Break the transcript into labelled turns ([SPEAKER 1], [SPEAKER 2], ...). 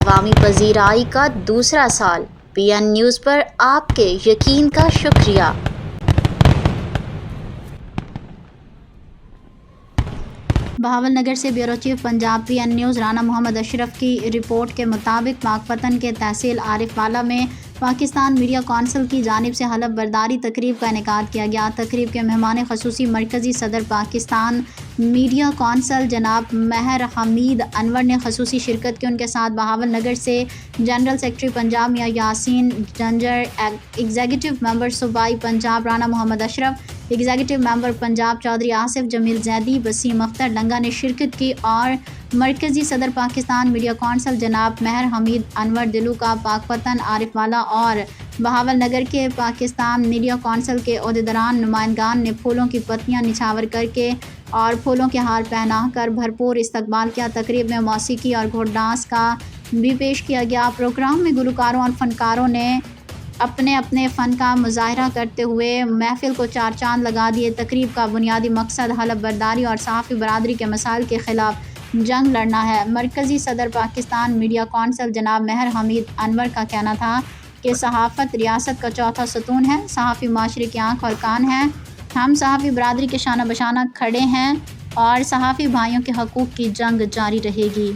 [SPEAKER 1] عوامی پذیرائی کا دوسرا سال پی این نیوز پر آپ کے یقین کا شکریہ۔
[SPEAKER 2] بہاول نگر سے بیورو چیف پنجاب پی این نیوز رانا محمد اشرف کی رپورٹ کے مطابق پاکپتن کے تحصیل عارف والا میں پاکستان میڈیا کونسل کی جانب سے حلف برداری تقریب کا انعقاد کیا گیا۔ تقریب کے مہمان خصوصی مرکزی صدر پاکستان میڈیا کونسل جناب مہر حمید انور نے خصوصی شرکت کی۔ ان کے ساتھ بہاول نگر سے جنرل سیکرٹری پنجاب میاں یاسین ڈنجر، ایگزیکٹو ممبر صوبائی پنجاب رانا محمد اشرف، ایگزیکٹو ممبر پنجاب چودھری آصف جمیل زیدی، وسیم اختر لنگا نے شرکت کی اور مرکزی صدر پاکستان میڈیا کونسل جناب مہر حمید انور دلوکا، پاکپتن، عارف والا اور بہاول نگر کے پاکستان میڈیا کونسل کے عہدیداران نمائندگان نے پھولوں کی پتیاں نچھاور کر کے اور پھولوں کے ہار پہنا کر بھرپور استقبال کیا۔ تقریب میں موسیقی اور گھوڑ ڈانس کا بھی پیش کیا گیا۔ پروگرام میں گلوکاروں اور فنکاروں نے اپنے اپنے فن کا مظاہرہ کرتے ہوئے محفل کو چار چاند لگا دیے۔ تقریب کا بنیادی مقصد حلف برداری اور صحافی برادری کے مسائل کے خلاف جنگ لڑنا ہے۔ مرکزی صدر پاکستان میڈیا کونسل جناب مہر حمید انور کا کہنا تھا کہ صحافت ریاست کا چوتھا ستون ہے، صحافی معاشرے کی آنکھ اور کان ہیں۔ ہم صحافی برادری کے شانہ بشانہ کھڑے ہیں اور صحافی بھائیوں کے حقوق کی جنگ جاری رہے گی۔